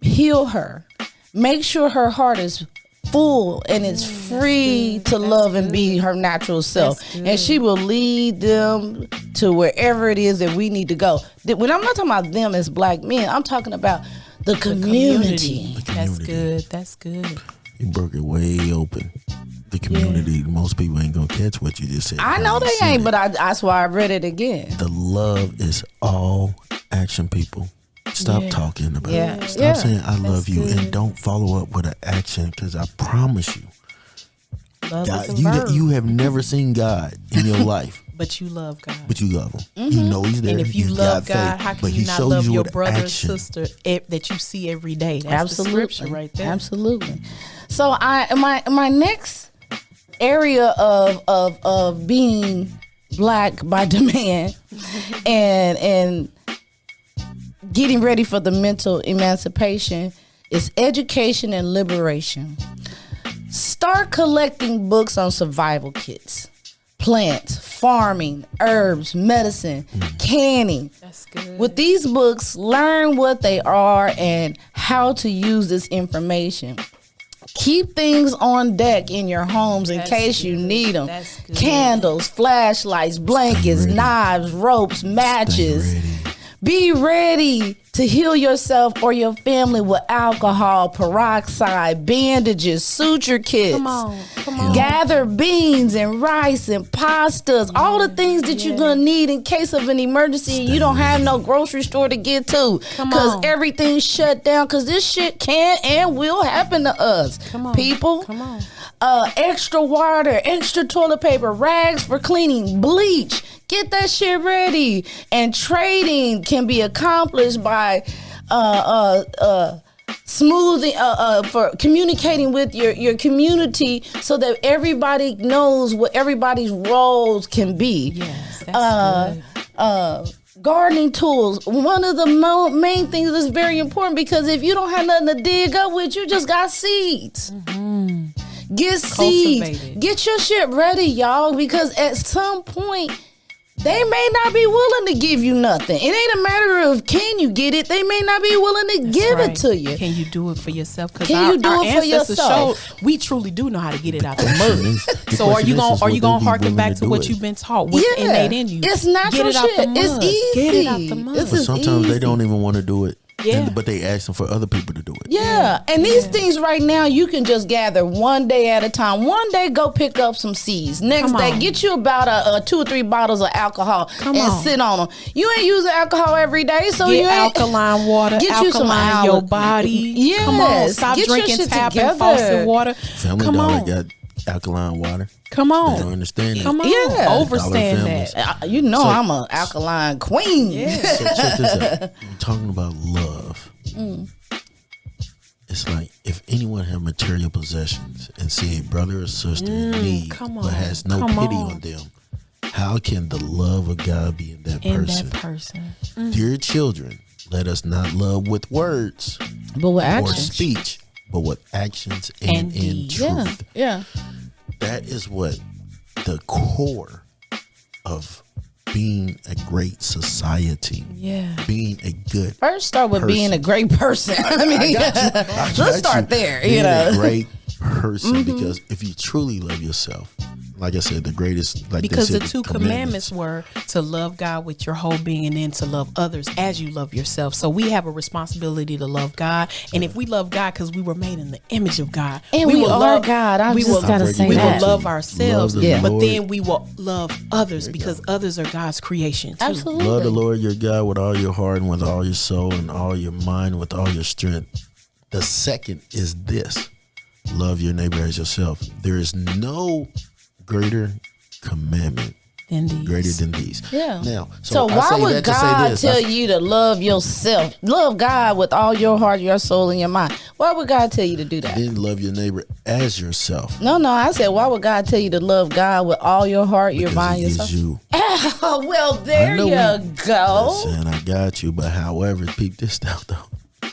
Heal her. Make sure her heart is full and it's free to love and be her natural self. And she will lead them to wherever it is that we need to go. When I'm not talking about them as black men, I'm talking about the community. That's good. You broke it way open. The community, most people ain't gonna catch what you just said. I know they ain't, but that's why I read it again. The love is all action, people. Stop talking about it. Stop saying I love you and don't follow up with an action, because I promise you, Love God, is a verb. you have never seen God in your life. But you love God. But you love him. You know he's there. And if you love God, how can you not love your brother and sister that you see every day? That's the scripture right there. Absolutely. So my next area of being black by demand and getting ready for the mental emancipation is education and liberation. Start collecting books on survival kits, plants, farming, herbs, medicine, canning. That's good. With these books, learn what they are and how to use this information. Keep things on deck in your homes in case you need them. Candles, flashlights, blankets, knives, ropes, matches. Be ready to heal yourself or your family with alcohol, peroxide, bandages, suture kits. Come on. Gather beans and rice and pastas, all the things that you're going to need in case of an emergency and you don't have no grocery store to get to. Because everything's shut down, because this shit can and will happen to us. People. Extra water, extra toilet paper, rags for cleaning, bleach. Get that shit ready. And trading can be accomplished by smoothing for communicating with your community so that everybody knows what everybody's roles can be. Yes, that's good. Gardening tools, one of the main things that's very important, because if you don't have nothing to dig up with, you just got seeds. Get seeds. Get your shit ready, y'all, because at some point they may not be willing to give you nothing. It ain't a matter of can you get it. They may not be willing to give it to you. Can you do it for yourself? Because Can you do it for yourself? We truly do know how to get it out the mud. So are you gonna harken back to what you've been taught? What's innate in you? It's natural Get it out shit. the mud. It's easy. Get it out the mud. This But is sometimes easy. they don't even want to do it. Yeah. But they asking for other people to do it. Yeah, and these things right now, you can just gather one day at a time. One day, go pick up some seeds. Next Come day, on. get you about a 2 or 3 bottles of alcohol Come and on. sit on them. You ain't using alcohol every day, so Get you ain't alkaline water, Get you some alkaline your body. Yes. Come on, stop Get your drinking shit tap together. and faucet water. Family Come Dollar on. got alkaline water. Come They don't on. understand Come on. Yeah. Overstand Dollar that. families. You know So- I'm an alkaline queen. Yeah. So check this out. We're talking about love. It's like if anyone have material possessions and see a brother or sister in need come but on. has no Come pity on. on them, how can the love of God be in that In person? that person. Dear children, let us not love with words But with or actions. speech, but with actions and And in deeds. truth. Yeah. That is what the core of being a great society, Yeah. being a good First, start with being a great person. I mean, let's start there. being You know, a great person, because if you truly love yourself, like I said, the greatest, like Because they the said, 2 commandments were to love God with your whole being and then to love others as you love yourself. So we have a responsibility to love God. And if we love God because we were made in the image of God. And we will are love God. I we just will, gotta say we that. will love ourselves. Love the But Lord. then we will love others because others are God's creation too. absolutely. love the Lord your God with all your heart and with all your soul and all your mind, with all your strength. The second is this: love your neighbor as yourself. There is no greater commandment Than these. greater than these. Yeah. Now, So I why say would that to say God this. tell you to love yourself? Love God with all your heart, your soul, and your mind. Why would God tell you to do that? Then love your neighbor as yourself. No, I said, why would God tell you to love God with all your heart, your Because mind, he yourself? is you. Oh, well, there I know you go. Listen, I got you. But however, peep this out though.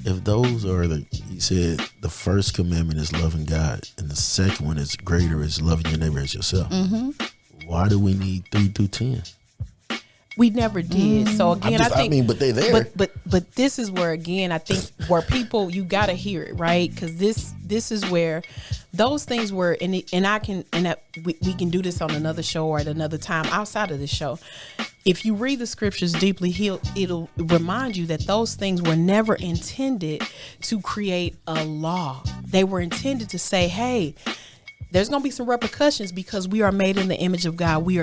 If those are he said the first commandment is loving God, and the second one is greater is loving your neighbor as yourself. Mm-hmm. Why do we need 3 through 10? We never did. So again, I think. but they there. But this is where again I think where people you gotta hear it right because this is where those things were we can do this on another show or at another time outside of this show. If you read the scriptures deeply, it'll remind you that those things were never intended to create a law. They were intended to say, hey, there's going to be some repercussions because we are made in the image of God. We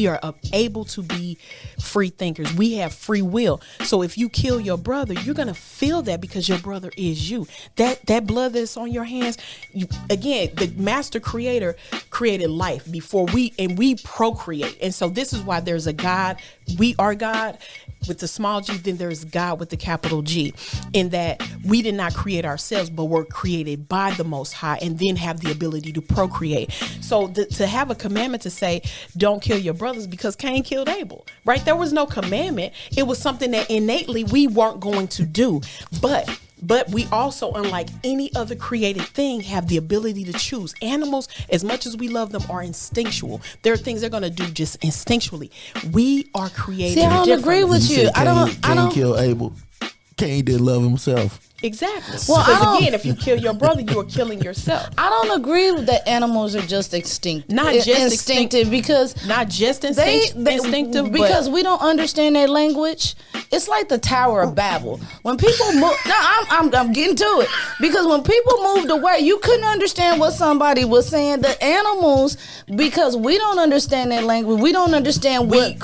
are able to be free thinkers. We have free will. So if you kill your brother, you're going to feel that because your brother is you. That blood that's on your hands, again, the master creator created life before we procreate. And so this is why there's a God. We are God with the small g, then there's God with the capital G, in that we did not create ourselves, but we're created by the Most High and then have the ability to procreate. So to have a commandment to say, don't kill your brothers because Cain killed Abel, right? There was no commandment. It was something that innately we weren't going to do. But we also, unlike any other created thing, have the ability to choose. Animals, as much as we love them, are instinctual. There are things they're going to do just instinctually. We are created See, I don't differently. agree with you. said I don't. Cain killed Abel. Cain did love himself. Exactly. Well, I Because don't- again, if you kill your brother, you are killing yourself. I don't agree with that animals are just extinct. Not just instinctive because Not just they instinctive, because but we don't understand their language. It's like the Tower of Babel. When people move, no, I'm getting to it because when people moved away, you couldn't understand what somebody was saying. The animals, because we don't understand their language, we don't understand what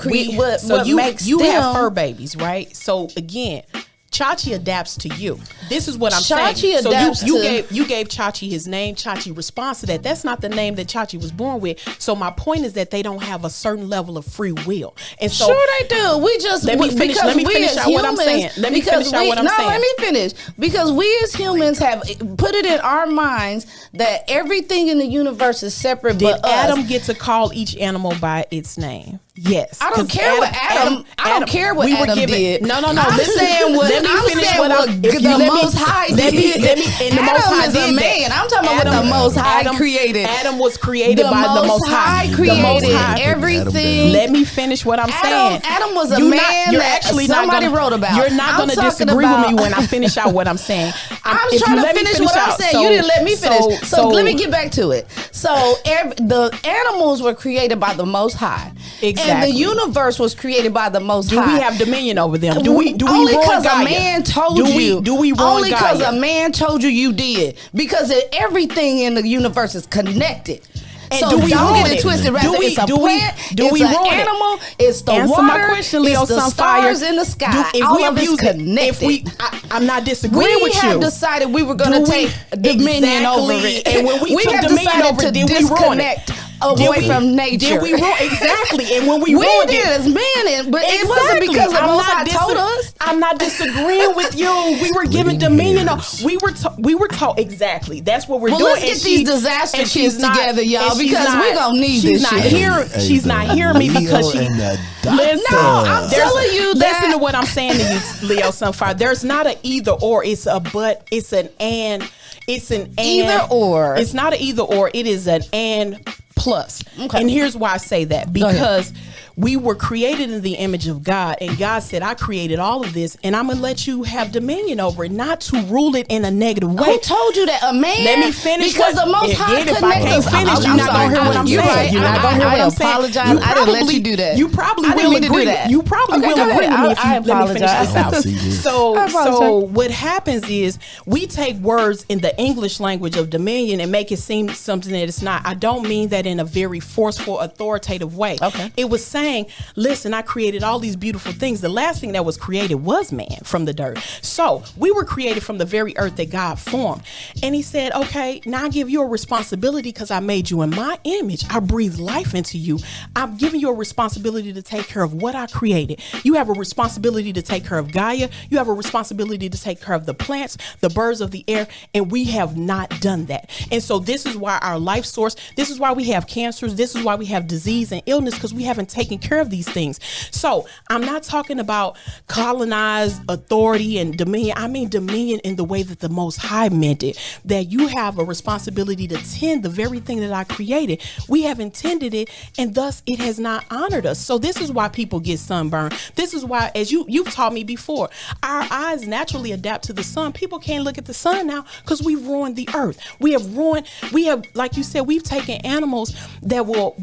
makes you them. have fur babies, right? So again, Chachi adapts to you. This is what I'm Chachi saying. adapts So you to- gave Chachi his name. Chachi responds to that. That's not the name that Chachi was born with. So my point is that they don't have a certain level of free will. And so Sure they do. We just Let me finish- because let me we finish as out what I'm humans- saying. Let me because finish out what I'm no, saying. let me finish. Because we as humans have put it in our minds that everything in the universe is separate did but us. Adam get to call each animal by its name? Yes. I don't care what Adam. I don't care what Adam did. No. I'm saying what let me I'm finish saying what what the Most High did. And the Most High Adam is a man. I'm talking about what the Most High created. Adam was created by the Most High. Created The Most High. everything. Let me finish what I'm saying. Adam was a man that somebody wrote about. You're not going to disagree with me when I finish out what I'm saying. I'm trying to finish what I'm saying. You didn't let me finish. So let me get back to it. So the animals were created by the Most High. Exactly. And the universe was created by the Most High. Do we have dominion over them? Do we only ruin because Gaia? a man told you? Do we ruin only because Gaia? a man told you did? Because everything in the universe is connected. And so do we don't ruin get it it? twisted. Rather, it's a plant, it's an animal, it's the Answer water, my question, Leo it's the Sunfire. stars in the sky. All of it's connected. I'm not disagreeing with you. We have decided we were going to take dominion over it. And when we took have dominion decided over to it, did we ruin it? disconnect away from nature. Did we ruin exactly? And when we ruined did it as men, but it wasn't because the Most High told us. I'm not disagreeing with you. We were given dominion. We were told exactly. That's what we're doing. Let's get these disaster kids together, y'all, because we're gonna need this shit. She's not hearing me because she. Listen, I'm telling you that. Listen to what I'm saying to you, Leo Sunfire. There's not an either or. It's a but. It's an and. It's an and. Either or. It's not an either or. It is an and plus. Okay. And here's why I say that. Because we were created in the image of God, and God said, I created all of this, and I'm going to let you have dominion over it, not to rule it in a negative way. Who told you that? A man? Let me finish. Because the Most High if I can't finish, you're not going to hear what I'm saying. You're not going to hear what I'm saying. I apologize. I didn't let you do that. You probably will agree. You probably will agree with me if you let me finish this out. So what happens is we take words in the English language of dominion and make it seem something that it's not. I don't mean that in a very forceful, authoritative way. Okay. It was saying, listen, I created all these beautiful things. The last thing that was created was man from the dirt. So we were created from the very earth that God formed. And he said, okay, now I give you a responsibility because I made you in my image. I breathed life into you. I'm giving you a responsibility to take care of what I created. You have a responsibility to take care of Gaia. You have a responsibility to take care of the plants, the birds of the air, and we have not done that. And so this is why our life source, this is why we have cancers, this is why we have disease and illness, because we haven't taken care of these things. So I'm not talking about colonized authority and dominion. I mean dominion in the way that the Most High meant it, that you have a responsibility to tend the very thing that I created. We have intended it, and thus it has not honored us. So this is why people get sunburned. This is why, as you've taught me before, our eyes naturally adapt to the sun. People can't look at the sun now because we've ruined the earth. We have, like you said, we've taken animals that will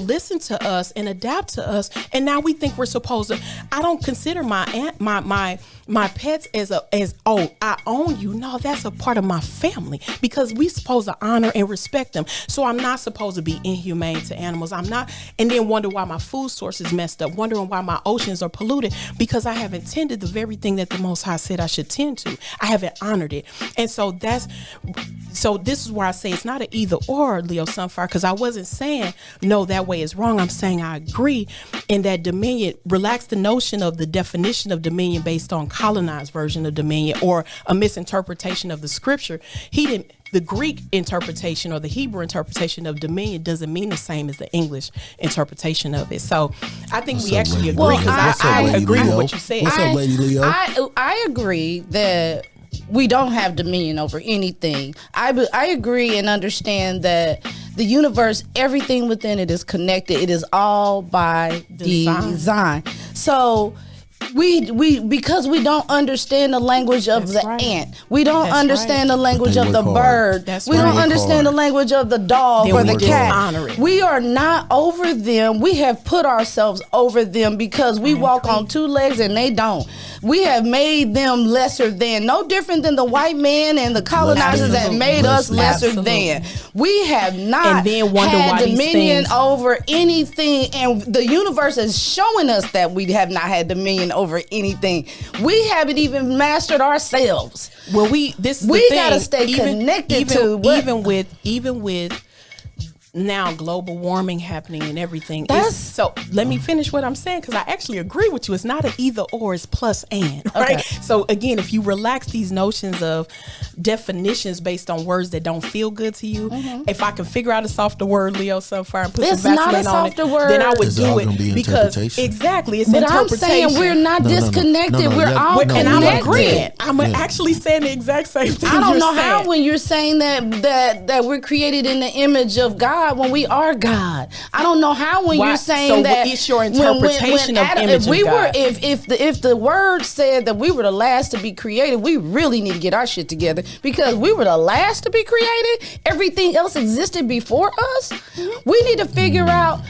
listen to us and adapt to us, and now we think we're supposed to. I don't consider my pets as I own you. No, that's a part of my family because we're supposed to honor and respect them. So I'm not supposed to be inhumane to animals. I'm not, and then wonder why my food source is messed up, wondering why my oceans are polluted because I haven't tended the very thing that the Most High said I should tend to. I haven't honored it, and so this is where I say it's not an either or, Leo Sunfire, because I wasn't saying no, that way is wrong. I'm saying I agree in that dominion. Relax the notion of the definition of dominion based on colonized version of dominion or a misinterpretation of the scripture. The Greek interpretation or the Hebrew interpretation of dominion doesn't mean the same as the English interpretation of it. So I think we actually agree because I agree with what you said. What's up, Lady Leo? I agree that we don't have dominion over anything. I agree and understand that the universe, everything within it is connected. It is all by design. So we because we don't understand the language of the ant. We don't understand the language of the bird. We don't understand the language of the dog or the cat. We are not over them. We have put ourselves over them because we walk on two legs and they don't. We have made them lesser than, no different than the white man and the colonizers that made us lesser than. We have not had dominion over anything, and the universe is showing us that we have not had dominion over anything. We haven't even mastered ourselves. Well, we gotta stay connected to what? even with now global warming happening and everything. That's- Let me finish what I'm saying, because I actually agree with you. It's not an either or, it's plus and, right? Okay. So again, if you relax these notions of definitions based on words that don't feel good to you, if I can figure out a softer word, Leo Sunfire, and put It's some not a Vaseline on it, softer word. then I would It's all do gonna be it, because interpretation. exactly, it's But I'm interpretation. saying we're not No, no, no. disconnected. No, no, We're yeah, all no, and I'm connected. agreeing. I'm actually saying the exact same thing. I don't you're know how saying. when you're saying that we're created in the image of God when we are God. I don't know how when Why- you're saying so that it's your when interpretation of Adam, image if we of were God. if the word said that we were the last to be created, we really need to get our shit together, because we were the last to be created. Everything else existed before us. We need to figure out.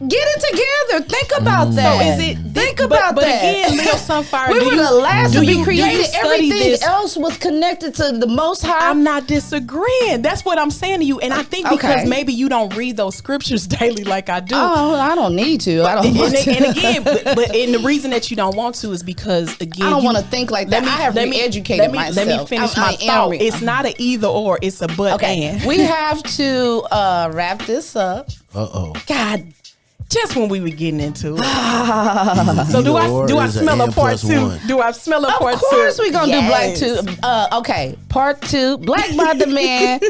Get it together. Think about that. So is it? Think about but that. again, Leo Sunfire, we do were you, the last do to be you- do you created. study Everything this? else was connected to the Most High. I'm not disagreeing. That's what I'm saying to you. And I think because Okay. maybe you don't read those scriptures daily like I do. Oh, I don't need to. I don't want to. And again, and the reason that you don't want to is because, again, I don't want to think like that. I have re-educated myself. Let me finish I my am thought. re- It's not an either or. It's a but Okay, and. we have to wrap this up. God, just when we were getting into it. So do I smell a part two? Do I smell a part two? Of course, we're gonna Yes. do Black 2. Okay, part 2, Black by the Man,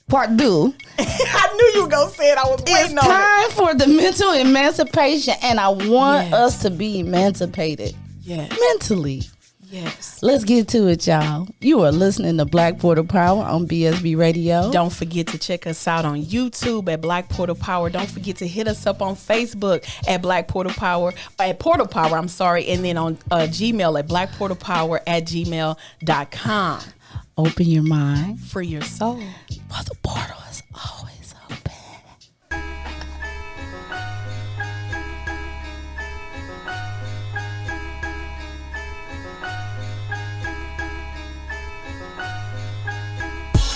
part 2. I knew you were gonna say it. I was It's waiting on it. time for the mental emancipation, and I want Yes. us to be emancipated Yes. mentally. Yes. Let's get to it, y'all. You are listening to Black Portal Power on BSB Radio. Don't forget to check us out on YouTube at Black Portal Power. Don't forget to hit us up on Facebook at Black Portal Power, at Portal Power, I'm sorry, and then on Gmail at blackportalpower@gmail.com. Open your mind, Free your soul. for the portal is always open.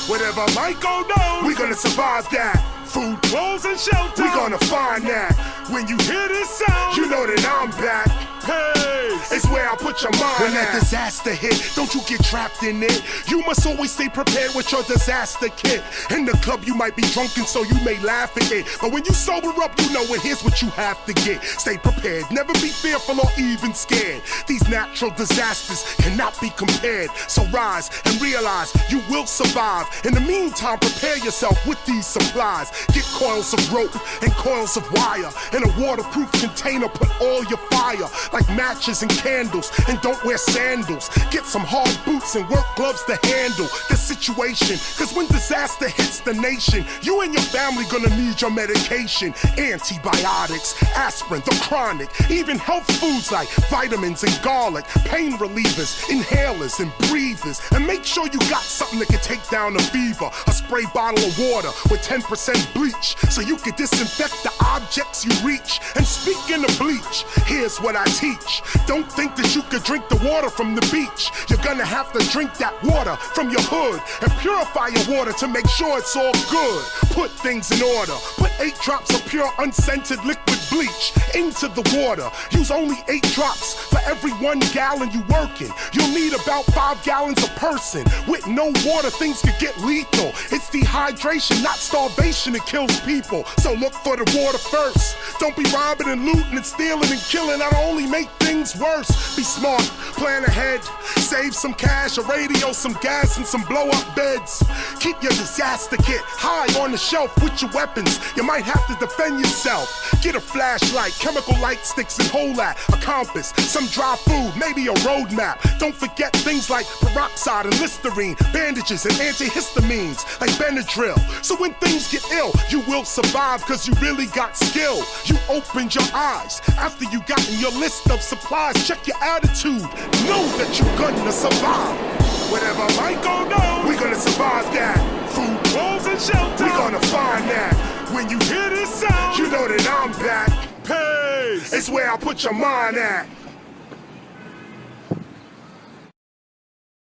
Whatever might go down, we gonna survive that. Food, clothes, and shelter, we gonna find that. When you hear this sound, you know that I'm back. Pace, it's where I put your mind when that disaster hit, don't you get trapped in it. You must always stay prepared with your disaster kit. In the club you might be drunken, so you may laugh at it, but when you sober up, you know it. Here's what you have to get. Stay prepared, never be fearful or even scared. These natural disasters cannot be compared, so rise and realize you will survive. In the meantime, prepare yourself with these supplies. Get coils of rope and coils of wire. In a waterproof container, put all your fire, like matches and candles, and don't wear sandals. Get some hard boots and work gloves to handle the situation, cause when disaster hits the nation, you and your family gonna need your medication. Antibiotics, aspirin, the chronic, even health foods like vitamins and garlic, pain relievers, inhalers and breathers. And make sure you got something that can take down the fever. A spray bottle of water with 10% bleach, so you can disinfect the objects you reach. And speaking of bleach, here's what I teach. Don't think that you could drink the water from the beach. You're gonna have to drink that water from your hood and purify your water to make sure it's all good. Put things in order. Put 8 drops of pure unscented liquid bleach into the water. Use only 8 drops for every 1 gallon you working. You'll need about 5 gallons a person. With no water, things could get lethal. It's dehydration, not starvation, that kills people. So look for the water first. Don't be robbing and looting and stealing and killing. That'll only make things worse. Be smart, plan ahead, save some cash, a radio, some gas, and some blow-up beds. Keep your disaster kit high on the shelf with your weapons. You might have to defend yourself. Get a flashlight, chemical light sticks and hold that, a compass, some dry food, maybe a road map. Don't forget things like peroxide and Listerine, bandages and antihistamines like Benadryl. So when things get ill, you will survive cause you really got skill. You opened your eyes after you got in your list of supplies. Check your attitude, know that you're gonna survive. Whatever might go down, we gonna survive that. Food, clothes, and shelter, we gonna find that. When you hear this sound, you know that I'm back. Pace, it's where I put your mind at.